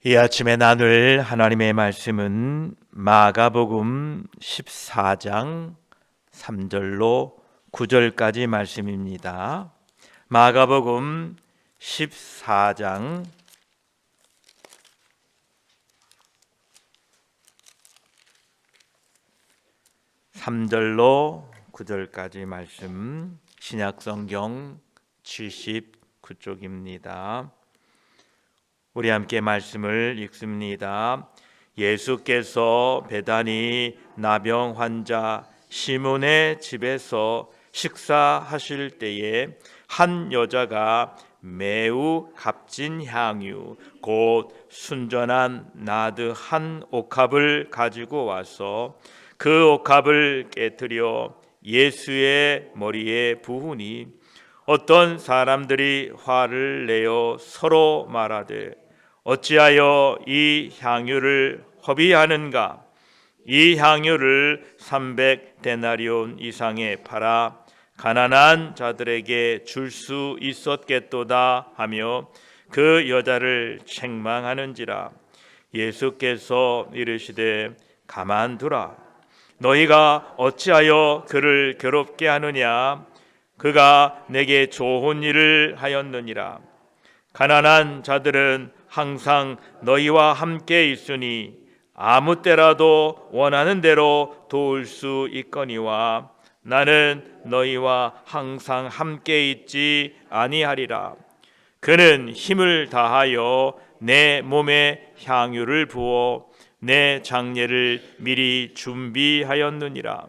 이 아침에 나눌 하나님의 말씀은 마가복음 14장 3절로 9절까지 말씀입니다. 마가복음 14장 3절로 9절까지 말씀, 신약성경 79쪽입니다. 우리 함께 말씀을 읽습니다. 예수께서 베다니 나병 환자 시몬의 집에서 식사하실 때에 한 여자가 매우 값진 향유 곧 순전한 나드 한 옥합을 가지고 와서 그 옥합을 깨뜨려 예수의 머리에 부으니 어떤 사람들이 화를 내어 서로 말하되 어찌하여 이 향유를 허비하는가? 이 향유를 300데나리온 이상에 팔아 가난한 자들에게 줄 수 있었겠도다 하며 그 여자를 책망하는지라. 예수께서 이르시되 가만두라. 너희가 어찌하여 그를 괴롭게 하느냐? 그가 내게 좋은 일을 하였느니라. 가난한 자들은 항상 너희와 함께 있으니 아무 때라도 원하는 대로 도울 수 있거니와 나는 너희와 항상 함께 있지 아니하리라. 그는 힘을 다하여 내 몸에 향유를 부어 내 장례를 미리 준비하였느니라.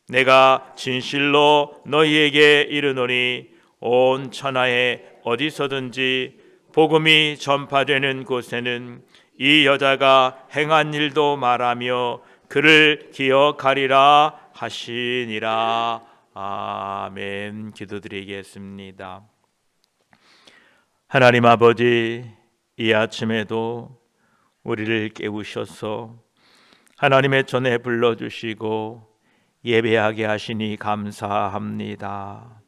내가 진실로 너희에게 이르노니 온 천하에 어디서든지 복음이 전파되는 곳에는 이 여자가 행한 일도 말하며 그를 기억하리라 하시니라. 아멘. 기도드리겠습니다. 하나님 아버지, 이 아침에도 우리를 깨우셔서 하나님의 전에 불러주시고 예배하게 하시니 감사합니다.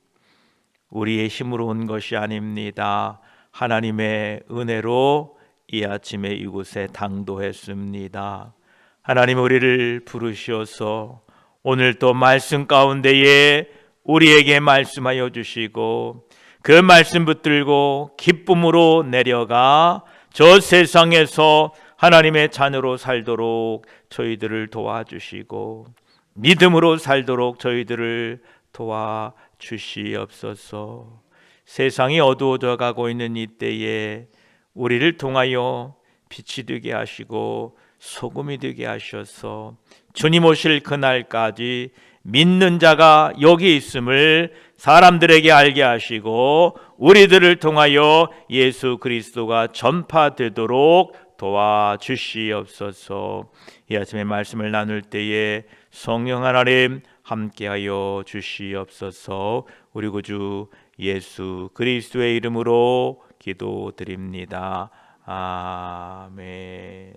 우리의 힘으로 온 것이 아닙니다. 하나님의 은혜로 이 아침에 이곳에 당도했습니다. 하나님, 우리를 부르셔서 오늘 또 말씀 가운데에 우리에게 말씀하여 주시고 그 말씀 붙들고 기쁨으로 내려가 저 세상에서 하나님의 자녀로 살도록 저희들을 도와주시고 믿음으로 살도록 저희들을 도와주시옵소서. 세상이 어두워져 가고 있는 이때에 우리를 통하여 빛이 되게 하시고 소금이 되게 하셔서 주님 오실 그날까지 믿는 자가 여기 있음을 사람들에게 알게 하시고 우리들을 통하여 예수 그리스도가 전파되도록 도와주시옵소서. 이 아침에 말씀을 나눌 때에 성령 하나님 함께하여 주시옵소서. 우리 구주 예수 그리스도의 이름으로 기도드립니다. 아멘.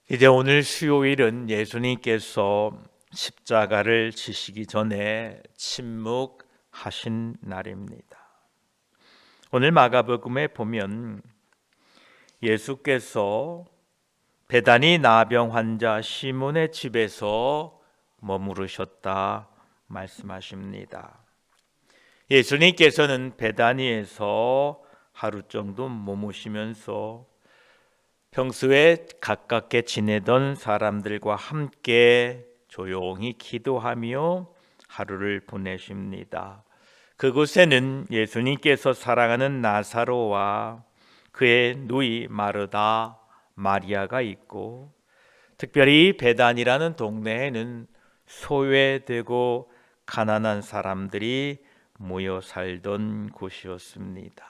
이제 오늘 수요일은 예수님께서 십자가를 지시기 전에 침묵하신 날입니다. 오늘 마가복음에 보면 예수께서 베다니 나병 환자 시몬의 집에서 머무르셨다 말씀하십니다. 예수님께서는 베다니에서 하루 정도 머무시면서 평소에 가깝게 지내던 사람들과 함께 조용히 기도하며 하루를 보내십니다. 그곳에는 예수님께서 사랑하는 나사로와 그의 누이 마르다, 마리아가 있고 특별히 베단이라는 동네에는 소외되고 가난한 사람들이 모여 살던 곳이었습니다.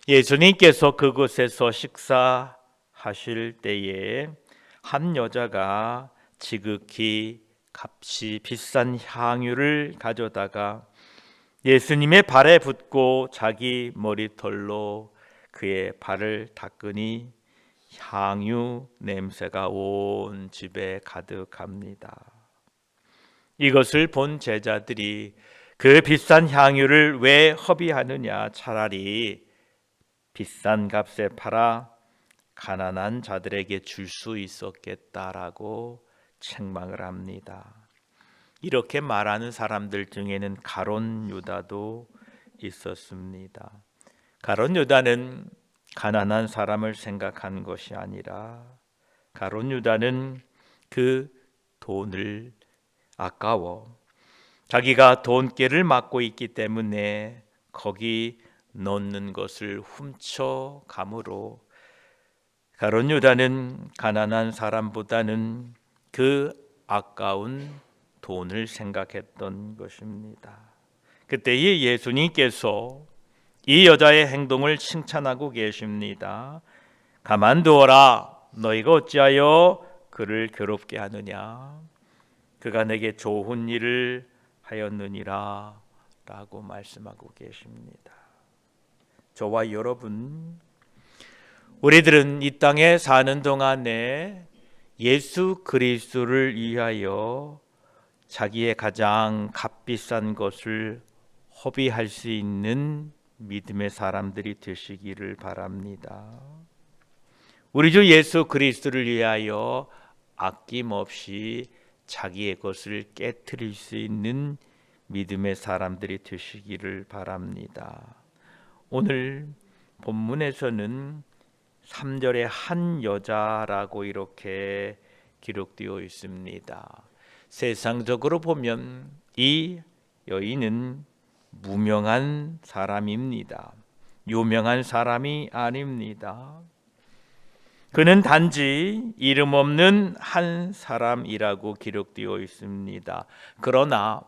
예수님께서 그곳에서 식사하실 때에 한 여자가 지극히 값이 비싼 향유를 가져다가 예수님의 발에 붓고 자기 머리털로 그의 발을 닦으니 향유 냄새가 온 집에 가득합니다. 이것을 본 제자들이 그 비싼 향유를 왜 허비하느냐? 차라리 비싼 값에 팔아 가난한 자들에게 줄 수 있었겠다라고 책망을 합니다. 이렇게 말하는 사람들 중에는 가룟 유다도 있었습니다. 가룟 유다는 가난한 사람을 생각한 것이 아니라 가룟 유다는 그 돈을 아까워 자기가 돈깨를 맡고 있기 때문에 거기 넣는 것을 훔쳐감으로 가룟 유다는 가난한 사람보다는 그 아까운 돈을 생각했던 것입니다. 그때에 예수님께서 이 여자의 행동을 칭찬하고 계십니다. 가만두어라. 너희가 어찌하여 그를 괴롭게 하느냐? 그가 내게 좋은 일을 하였느니라 라고 말씀하고 계십니다. 저와 여러분, 우리들은 이 땅에 사는 동안에 예수 그리스도를 위하여 자기의 가장 값비싼 것을 허비할 수 있는 믿음의 사람들이 되시기를 바랍니다. 우리 주 예수 그리스도를 위하여 아낌없이 자기의 것을 깨트릴 수 있는 믿음의 사람들이 되시기를 바랍니다. 오늘 본문에서는 3절에 한 여자라고 이렇게 기록되어 있습니다. 세상적으로 보면 이 여인은 무명한 사람입니다. 유명한 사람이 아닙니다. 그는 단지 이름 없는 한 사람이라고 기록되어 있습니다. 그러나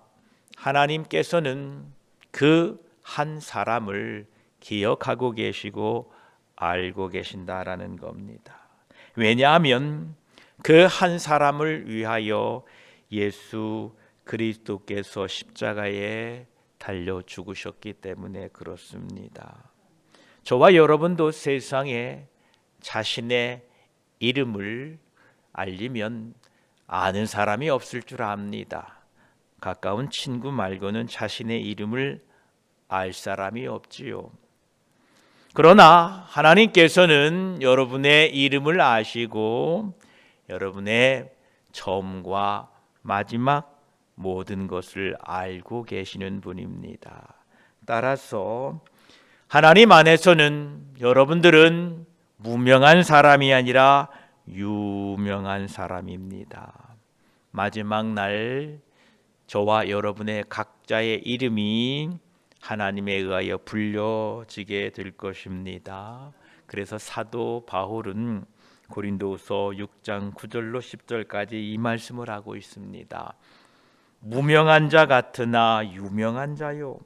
하나님께서는 그 한 사람을 기억하고 계시고 알고 계신다라는 겁니다. 왜냐하면 그 한 사람을 위하여 예수 그리스도께서 십자가에 달려 죽으셨기 때문에 그렇습니다. 저와 여러분도 세상에 자신의 이름을 알리면 아는 사람이 없을 줄 압니다. 가까운 친구 말고는 자신의 이름을 알 사람이 없지요. 그러나 하나님께서는 여러분의 이름을 아시고 여러분의 처음과 마지막 모든 것을 알고 계시는 분입니다. 따라서 하나님 안에서는 여러분들은 무명한 사람이 아니라 유명한 사람입니다. 마지막 날 저와 여러분의 각자의 이름이 하나님에 의하여 불려지게 될 것입니다. 그래서 사도 바울은 고린도후서 6장 9절로 10절까지 이 말씀을 하고 있습니다. 무명한 자 같으나 유명한 자요,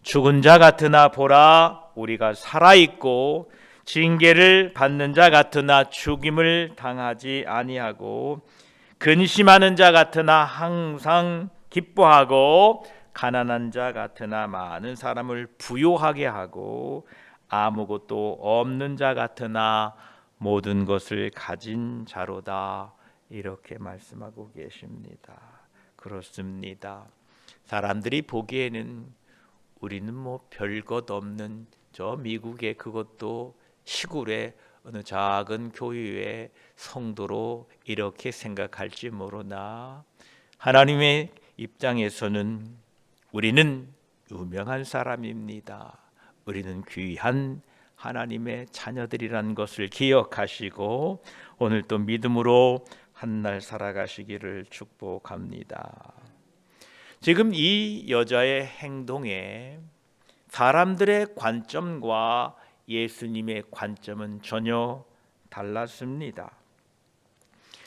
죽은 자 같으나 보라 우리가 살아있고, 징계를 받는 자 같으나 죽임을 당하지 아니하고, 근심하는 자 같으나 항상 기뻐하고, 가난한 자 같으나 많은 사람을 부요하게 하고, 아무것도 없는 자 같으나 모든 것을 가진 자로다. 이렇게 말씀하고 계십니다. 그렇습니다. 사람들이 보기에는 우리는 뭐 별것 없는 저 미국의 그것도 시골의 어느 작은 교회의 성도로 이렇게 생각할지 모르나 하나님의 입장에서는 우리는 유명한 사람입니다. 우리는 귀한 하나님의 자녀들이라는 것을 기억하시고 오늘 또 믿음으로 한날 살아가시기를 축복합니다. 지금 이 여자의 행동에 사람들의 관점과 예수님의 관점은 전혀 달랐습니다.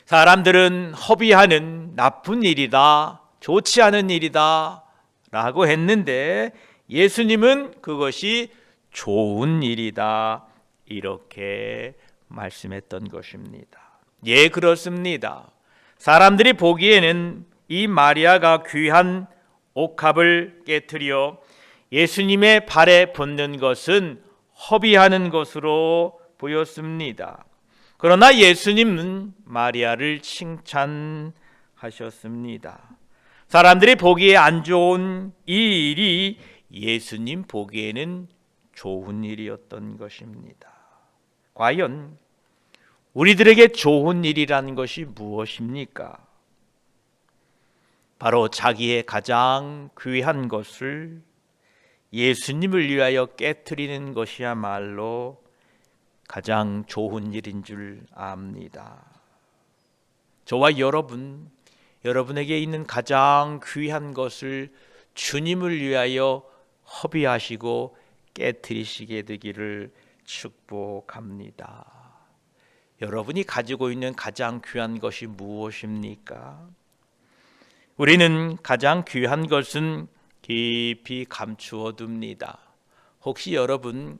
사람들은 허비하는 나쁜 일이다, 좋지 않은 일이다 라고 했는데 예수님은 그것이 좋은 일이다 이렇게 말씀했던 것입니다. 예, 그렇습니다. 사람들이 보기에는 이 마리아가 귀한 옥합을 깨트려 예수님의 발에 붓는 것은 허비하는 것으로 보였습니다. 그러나 예수님은 마리아를 칭찬하셨습니다. 사람들이 보기에 안 좋은 이 일이 예수님 보기에는 좋은 일이었던 것입니다. 과연 우리들에게 좋은 일이라는 것이 무엇입니까? 바로 자기의 가장 귀한 것을 예수님을 위하여 깨트리는 것이야말로 가장 좋은 일인 줄 압니다. 저와 여러분에게 있는 가장 귀한 것을 주님을 위하여 허비하시고 깨트리시게 되기를 축복합니다. 여러분이 가지고 있는 가장 귀한 것이 무엇입니까? 우리는 가장 귀한 것은 깊이 감추어 둡니다. 혹시 여러분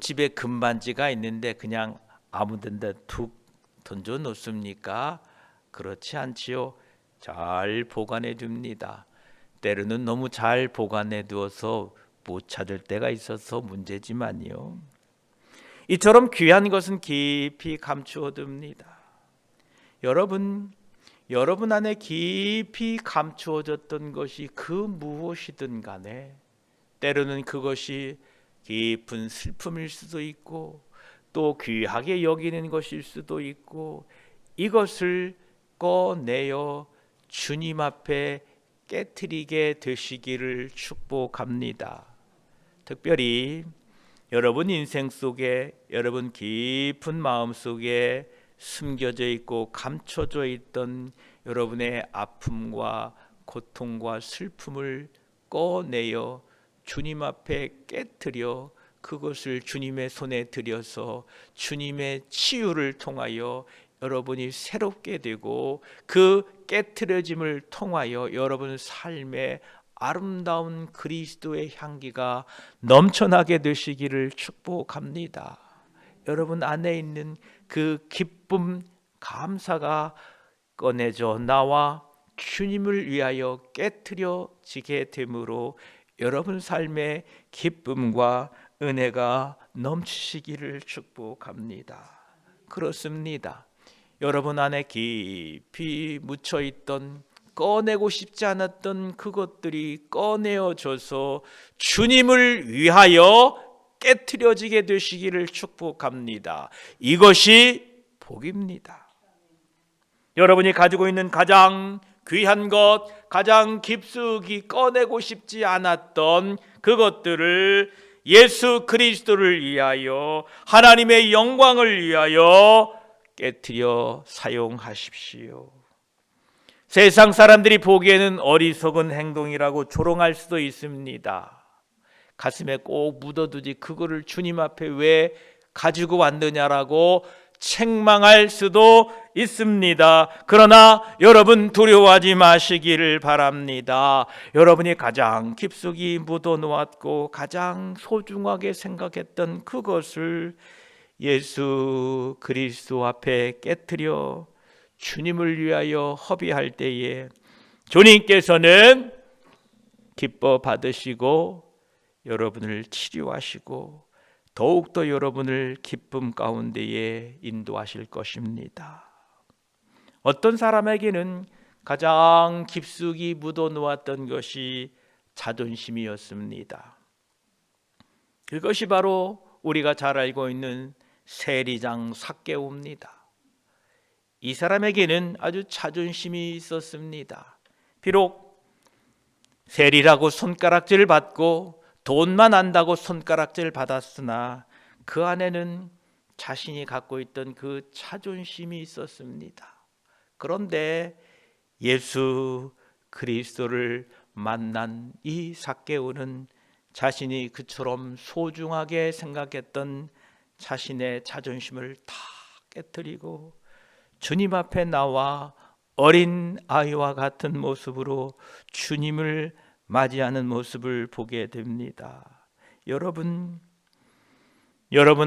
집에 금반지가 있는데 그냥 아무 데나 툭 던져 놓습니까? 그렇지 않지요. 잘 보관해 둡니다. 때로는 너무 잘 보관해 두어서 못 찾을 때가 있어서 문제지만요. 이처럼 귀한 것은 깊이 감추어 둡니다. 여러분 안에 깊이 감추어졌던 것이 그 무엇이든 간에 때로는 그것이 깊은 슬픔일 수도 있고 또 귀하게 여기는 것일 수도 있고 이것을 꺼내어 주님 앞에 깨트리게 되시기를 축복합니다. 특별히 여러분 인생 속에 여러분 깊은 마음 속에 숨겨져 있고 감춰져 있던 여러분의 아픔과 고통과 슬픔을 꺼내어 주님 앞에 깨트려 그것을 주님의 손에 들여서 주님의 치유를 통하여 여러분이 새롭게 되고 그 깨트려짐을 통하여 여러분 삶에 아름다운 그리스도의 향기가 넘쳐나게 되시기를 축복합니다. 여러분 안에 있는 그 기쁨, 감사가 꺼내져 나와 주님을 위하여 깨트려지게 되므로 여러분 삶에 기쁨과 은혜가 넘치시기를 축복합니다. 그렇습니다. 여러분 안에 깊이 묻혀있던 꺼내고 싶지 않았던 그것들이 꺼내어져서 주님을 위하여 깨트려지게 되시기를 축복합니다. 이것이 복입니다. 여러분이 가지고 있는 가장 귀한 것, 가장 깊숙이 꺼내고 싶지 않았던 그것들을 예수 그리스도를 위하여 하나님의 영광을 위하여 깨트려 사용하십시오. 세상 사람들이 보기에는 어리석은 행동이라고 조롱할 수도 있습니다. 가슴에 꼭 묻어두지 그거를 주님 앞에 왜 가지고 왔느냐라고 책망할 수도 있습니다. 그러나 여러분 두려워하지 마시기를 바랍니다. 여러분이 가장 깊숙이 묻어놓았고 가장 소중하게 생각했던 그것을 예수 그리스도 앞에 깨트려 주님을 위하여 허비할 때에 주님께서는 기뻐 받으시고 여러분을 치료하시고 더욱더 여러분을 기쁨 가운데에 인도하실 것입니다. 어떤 사람에게는 가장 깊숙이 묻어놓았던 것이 자존심이었습니다. 그것이 바로 우리가 잘 알고 있는 세리장 삭개오입니다. 이 사람에게는 아주 자존심이 있었습니다. 비록 세리라고 손가락질을 받고 돈만 안다고 손가락질 받았으나 그 안에는 자신이 갖고 있던 그 자존심이 있었습니다. 그런데 예수 그리스도를 만난 이 삭개오는 자신이 그처럼 소중하게 생각했던 자신의 자존심을 다 깨트리고 주님 앞에 나와 어린 아이와 같은 모습으로 주님을 맞이하는 모습을 보게 됩니다. 여러분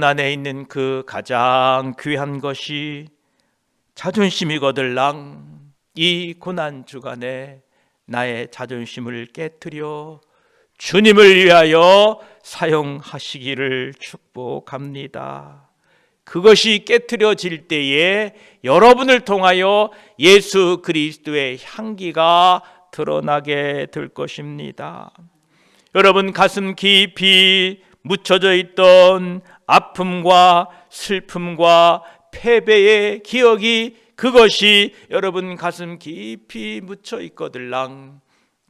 안에 있는 그 가장 귀한 것이 자존심이거들랑 이 고난 주간에 나의 자존심을 깨트려 주님을 위하여 사용하시기를 축복합니다. 그것이 깨트려질 때에 여러분을 통하여 예수 그리스도의 향기가 드러나게 될 것입니다. 여러분 가슴 깊이 묻혀져 있던 아픔과 슬픔과 패배의 기억이, 그것이 여러분 가슴 깊이 묻혀 있거들랑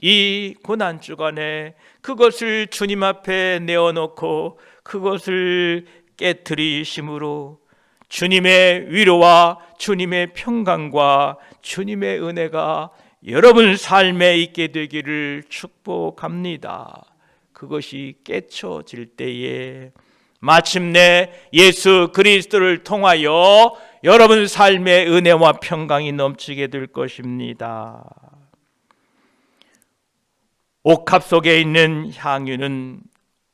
이 고난주간에 그것을 주님 앞에 내어놓고 그것을 깨트리심으로 주님의 위로와 주님의 평강과 주님의 은혜가 여러분 삶에 있게 되기를 축복합니다. 그것이 깨쳐질 때에 마침내 예수 그리스도를 통하여 여러분 삶의 은혜와 평강이 넘치게 될 것입니다. 옥합 속에 있는 향유는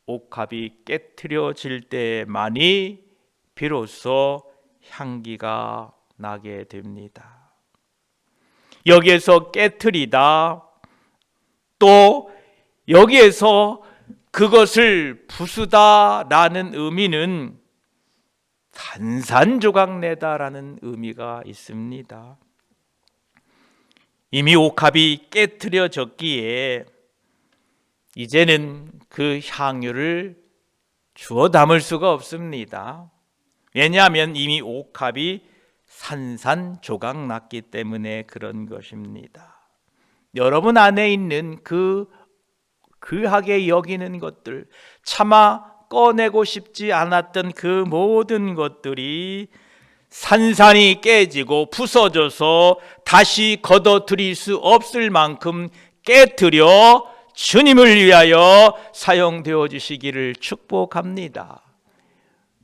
옥합이 깨트려질 때만이 비로소 향기가 나게 됩니다. 여기에서 깨트리다, 또 여기에서 그것을 부수다라는 의미는 산산조각 내다라는 의미가 있습니다. 이미 옥합이 깨트려졌기에 이제는 그 향유를 주워 담을 수가 없습니다. 왜냐하면 이미 옥합이 산산조각 났기 때문에 그런 것입니다. 여러분 안에 있는 그 귀하게 여기는 것들, 차마 꺼내고 싶지 않았던 그 모든 것들이 산산이 깨지고 부서져서 다시 걷어들일 수 없을 만큼 깨트려 주님을 위하여 사용되어 주시기를 축복합니다.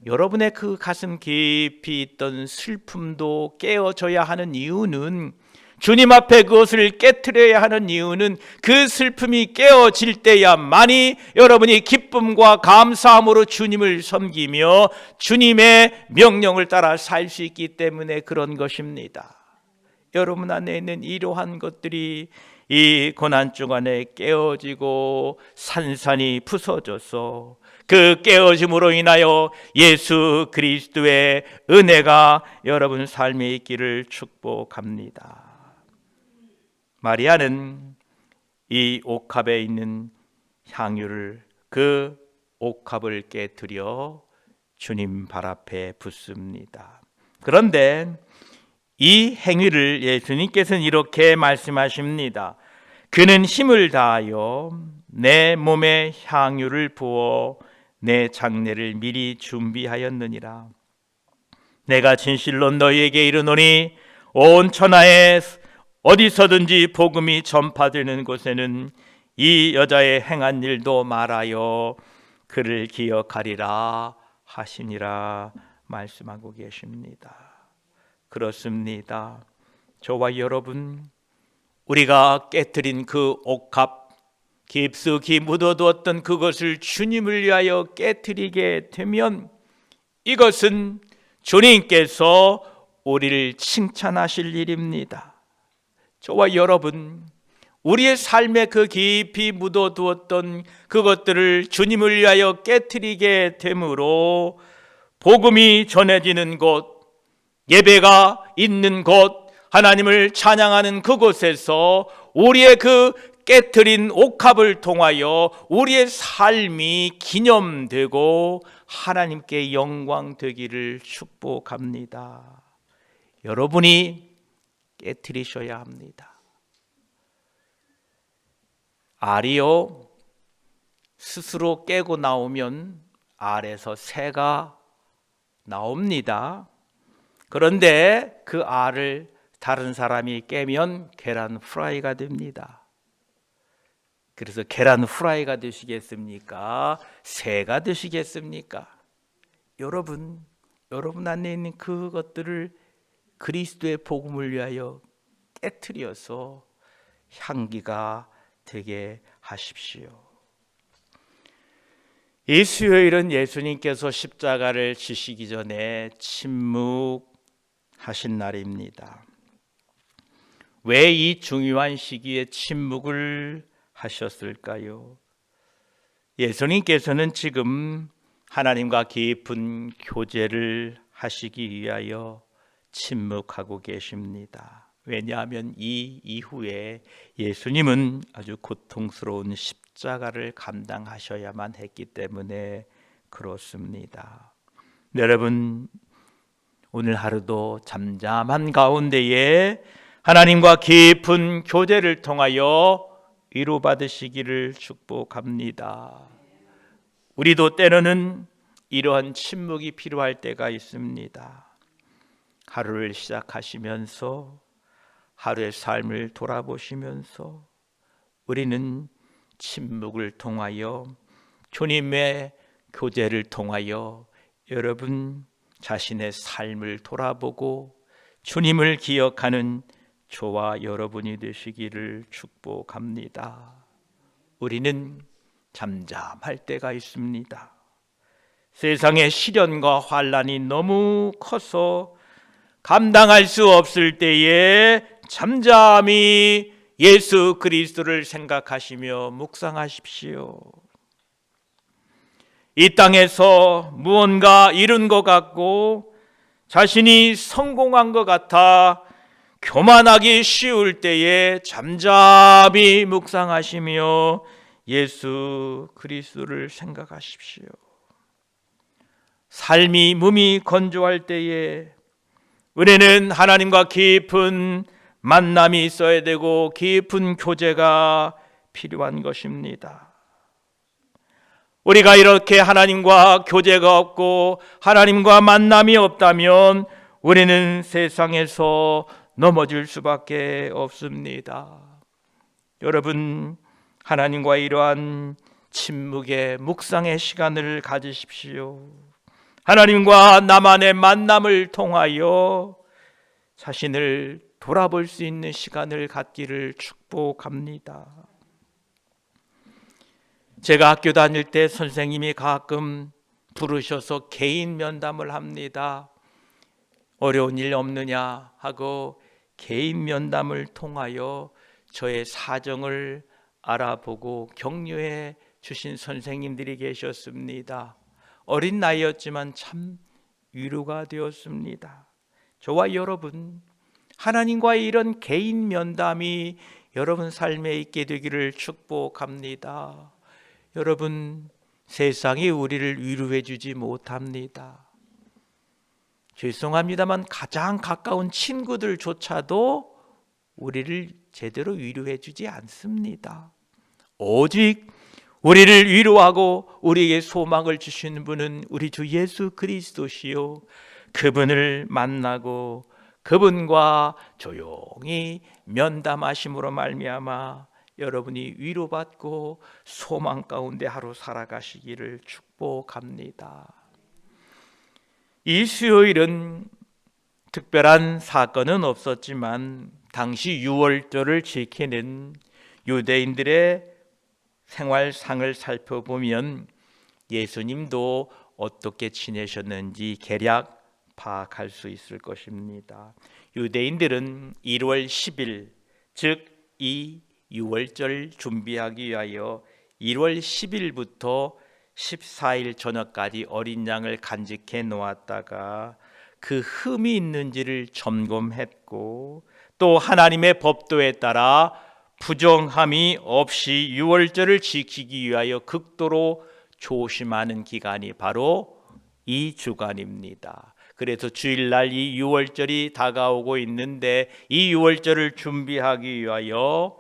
여러분의 그 가슴 깊이 있던 슬픔도 깨어져야 하는 이유는, 주님 앞에 그것을 깨트려야 하는 이유는 그 슬픔이 깨어질 때야만이 여러분이 기쁨과 감사함으로 주님을 섬기며 주님의 명령을 따라 살 수 있기 때문에 그런 것입니다. 여러분 안에 있는 이러한 것들이 이 고난주간에 깨어지고 산산이 부서져서 그 깨어짐으로 인하여 예수 그리스도의 은혜가 여러분 삶에 있기를 축복합니다. 마리아는 이 옥합에 있는 향유를, 그 옥합을 깨트려 주님 발 앞에 붓습니다. 그런데 이 행위를 예수님께서는 이렇게 말씀하십니다. 그는 힘을 다하여 내 몸에 향유를 부어 내 장례를 미리 준비하였느니라. 내가 진실로 너희에게 이르노니 온 천하에 어디서든지 복음이 전파되는 곳에는 이 여자의 행한 일도 말하여 그를 기억하리라 하시니라 말씀하고 계십니다. 그렇습니다. 저와 여러분, 우리가 깨트린 그 옥합, 깊숙이 묻어두었던 그것을 주님을 위하여 깨트리게 되면 이것은 주님께서 우리를 칭찬하실 일입니다. 저와 여러분, 우리의 삶에 그 깊이 묻어두었던 그것들을 주님을 위하여 깨트리게 되므로 복음이 전해지는 곳, 예배가 있는 곳, 하나님을 찬양하는 그곳에서 우리의 그 깨트린 옥합을 통하여 우리의 삶이 기념되고 하나님께 영광 되기를 축복합니다. 여러분이 깨트리셔야 합니다. 알이요, 스스로 깨고 나오면 알에서 새가 나옵니다. 그런데 그 알을 다른 사람이 깨면 계란 프라이가 됩니다. 그래서 계란 프라이가 되시겠습니까? 새가 되시겠습니까? 여러분 안에 있는 그것들을 그리스도의 복음을 위하여 깨트려서 향기가 되게 하십시오. 이 수요일은 예수님께서 십자가를 지시기 전에 침묵하신 날입니다. 왜 이 중요한 시기에 침묵을 하셨을까요? 예수님께서는 지금 하나님과 깊은 교제를 하시기 위하여 침묵하고 계십니다. 왜냐하면 이 이후에 예수님은 아주 고통스러운 십자가를 감당하셔야만 했기 때문에 그렇습니다. 여러분, 오늘 하루도 잠잠한 가운데에 하나님과 깊은 교제를 통하여 위로받으시기를 축복합니다. 우리도 때로는 이러한 침묵이 필요할 때가 있습니다. 하루를 시작하시면서 하루의 삶을 돌아보시면서 우리는 침묵을 통하여 주님의 교제를 통하여 여러분 자신의 삶을 돌아보고 주님을 기억하는 저와 여러분이 되시기를 축복합니다. 우리는 잠잠할 때가 있습니다. 세상의 시련과 환난이 너무 커서 감당할 수 없을 때에 잠잠히 예수 그리스도를 생각하시며 묵상하십시오. 이 땅에서 무언가 이룬 것 같고 자신이 성공한 것 같아 교만하기 쉬울 때에 잠잠히 묵상하시며 예수 그리스도를 생각하십시오. 삶이 몸이 건조할 때에 우리는 하나님과 깊은 만남이 있어야 되고 깊은 교제가 필요한 것입니다. 우리가 이렇게 하나님과 교제가 없고 하나님과 만남이 없다면 우리는 세상에서 넘어질 수밖에 없습니다. 여러분, 하나님과 이러한 침묵의 묵상의 시간을 가지십시오. 하나님과 나만의 만남을 통하여 자신을 돌아볼 수 있는 시간을 갖기를 축복합니다. 제가 학교 다닐 때 선생님이 가끔 부르셔서 개인 면담을 합니다. 어려운 일 없느냐 하고 개인 면담을 통하여 저의 사정을 알아보고 격려해 주신 선생님들이 계셨습니다. 어린 나이였지만 참 위로가 되었습니다. 저와 여러분, 하나님과의 이런 개인 면담이 여러분 삶에 있게 되기를 축복합니다. 여러분, 세상이 우리를 위로해 주지 못합니다. 죄송합니다만 가장 가까운 친구들조차도 우리를 제대로 위로해 주지 않습니다. 오직 우리를 위로하고 우리에게 소망을 주시는 분은 우리 주 예수 그리스도시요, 그분을 만나고 그분과 조용히 면담하심으로 말미암아 여러분이 위로받고 소망 가운데 하루 살아가시기를 축복합니다. 이 수요일은 특별한 사건은 없었지만 당시 유월절을 지키는 유대인들의 생활상을 살펴보면 예수님도 어떻게 지내셨는지 대략 파악할 수 있을 것입니다. 유대인들은 1월 10일, 즉 이 유월절 준비하기 위하여 1월 10일부터 14일 저녁까지 어린 양을 간직해 놓았다가 그 흠이 있는지를 점검했고 또 하나님의 법도에 따라 부정함이 없이 유월절을 지키기 위하여 극도로 조심하는 기간이 바로 이 주간입니다. 그래서 주일날 이 유월절이 다가오고 있는데 이 유월절을 준비하기 위하여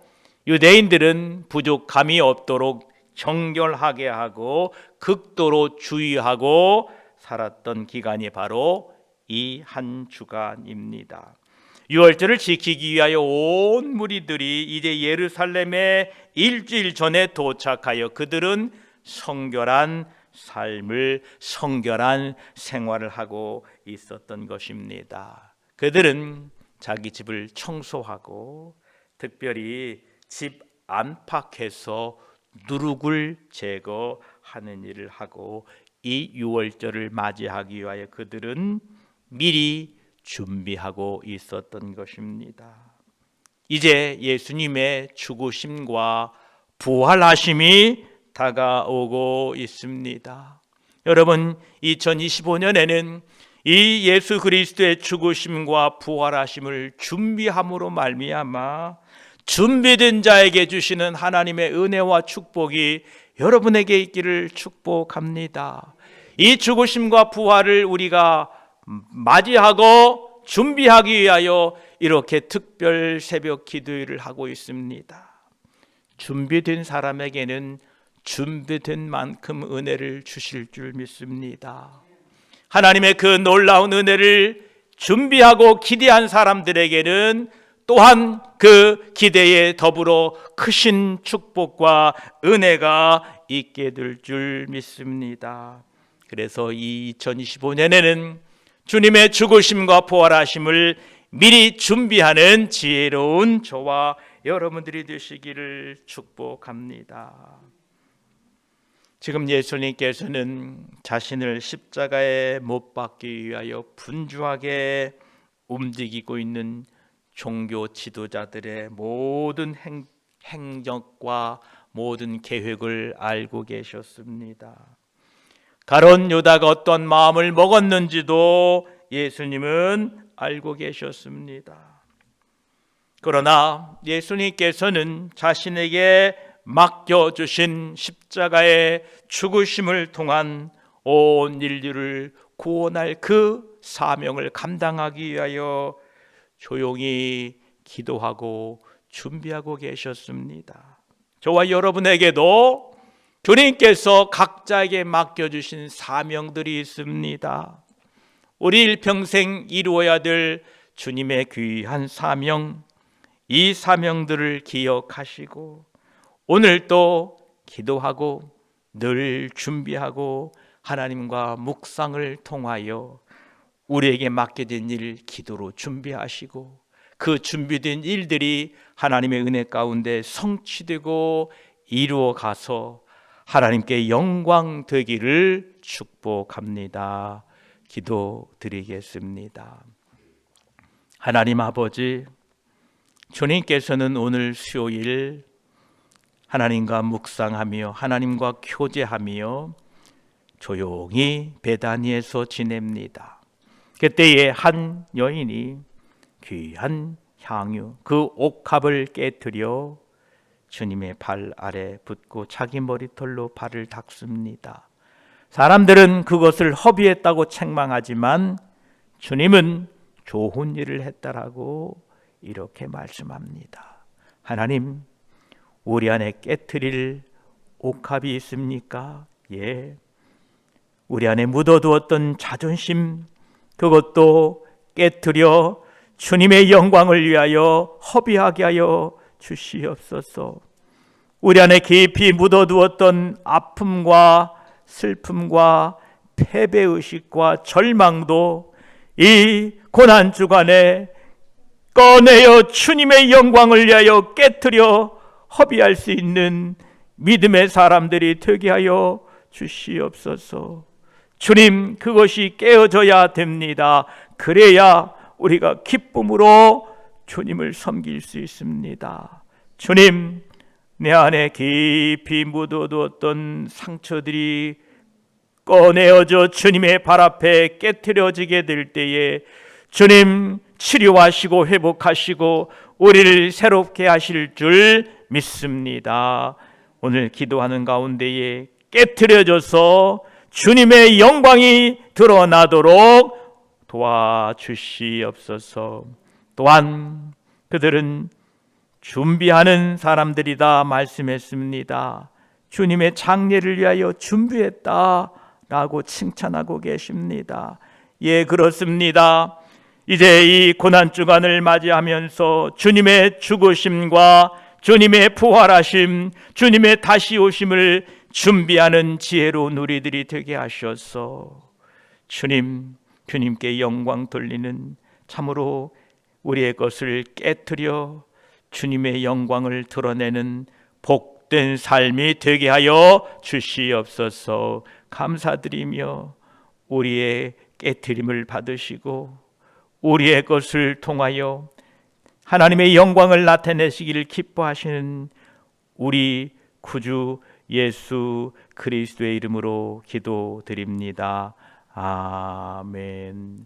유대인들은 부족함이 없도록 정결하게 하고 극도로 주의하고 살았던 기간이 바로 이 한 주간입니다. 유월절을 지키기 위하여 온 무리들이 이제 예루살렘에 일주일 전에 도착하여 그들은 성결한 삶을, 성결한 생활을 하고 있었던 것입니다. 그들은 자기 집을 청소하고 특별히 집 안팎에서 누룩을 제거하는 일을 하고 이 유월절을 맞이하기 위하여 그들은 미리 준비하고 있었던 것입니다. 이제 예수님의 죽으심과 부활하심이 다가오고 있습니다. 여러분, 2025년에는 이 예수 그리스도의 죽으심과 부활하심을 준비함으로 말미암아 준비된 자에게 주시는 하나님의 은혜와 축복이 여러분에게 있기를 축복합니다. 이 죽으심과 부활을 우리가 맞이하고 준비하기 위하여 이렇게 특별 새벽 기도회를 하고 있습니다. 준비된 사람에게는 준비된 만큼 은혜를 주실 줄 믿습니다. 하나님의 그 놀라운 은혜를 준비하고 기대한 사람들에게는 또한 그 기대에 더불어 크신 축복과 은혜가 있게 될 줄 믿습니다. 그래서 이 2025년에는 주님의 죽으심과 부활하심을 미리 준비하는 지혜로운 저와 여러분들이 되시기를 축복합니다. 지금 예수님께서는 자신을 십자가에 못 박기 위하여 분주하게 움직이고 있는 종교 지도자들의 모든 행적과 모든 계획을 알고 계셨습니다. 가룟 유다가 어떤 마음을 먹었는지도 예수님은 알고 계셨습니다. 그러나 예수님께서는 자신에게 맡겨주신 십자가의 죽으심을 통한 온 인류를 구원할 그 사명을 감당하기 위하여 조용히 기도하고 준비하고 계셨습니다. 저와 여러분에게도 주님께서 각자에게 맡겨주신 사명들이 있습니다. 우리 일평생 이루어야 될 주님의 귀한 사명, 이 사명들을 기억하시고 오늘 또 기도하고 늘 준비하고 하나님과 묵상을 통하여 우리에게 맡겨진 일 기도로 준비하시고 그 준비된 일들이 하나님의 은혜 가운데 성취되고 이루어가서 하나님께 영광 되기를 축복합니다. 기도드리겠습니다. 하나님 아버지, 주님께서는 오늘 수요일 하나님과 묵상하며 하나님과 교제하며 조용히 베다니에서 지냅니다. 그때에 한 여인이 귀한 향유 그 옥합을 깨뜨려 주님의 발 아래 붓고 자기 머리털로 발을 닦습니다. 사람들은 그것을 허비했다고 책망하지만 주님은 좋은 일을 했다라고 이렇게 말씀합니다. 하나님, 우리 안에 깨트릴 옥합이 있습니까? 예. 우리 안에 묻어두었던 자존심, 그것도 깨트려 주님의 영광을 위하여 허비하게 하여 주시옵소서. 우리 안에 깊이 묻어두었던 아픔과 슬픔과 패배의식과 절망도 이 고난주간에 꺼내어 주님의 영광을 위하여 깨트려 허비할 수 있는 믿음의 사람들이 되게 하여 주시옵소서. 주님, 그것이 깨어져야 됩니다. 그래야 우리가 기쁨으로 주님을 섬길 수 있습니다. 주님, 내 안에 깊이 묻어두었던 상처들이 꺼내어져 주님의 발 앞에 깨트려지게 될 때에 주님 치료하시고 회복하시고 우리를 새롭게 하실 줄 믿습니다. 오늘 기도하는 가운데에 깨트려져서 주님의 영광이 드러나도록 도와주시옵소서. 또한 그들은 준비하는 사람들이다 말씀했습니다. 주님의 장례를 위하여 준비했다라고 칭찬하고 계십니다. 예, 그렇습니다. 이제 이 고난주간을 맞이하면서 주님의 죽으심과 주님의 부활하심, 주님의 다시 오심을 준비하는 지혜로운 우리들이 되게 하셔서 주님께 영광 돌리는 참으로 우리의 것을 깨트려 주님의 영광을 드러내는 복된 삶이 되게 하여 주시옵소서. 감사드리며 우리의 깨트림을 받으시고 우리의 것을 통하여 하나님의 영광을 나타내시기를 기뻐하시는 우리 구주 예수 그리스도의 이름으로 기도드립니다. 아멘.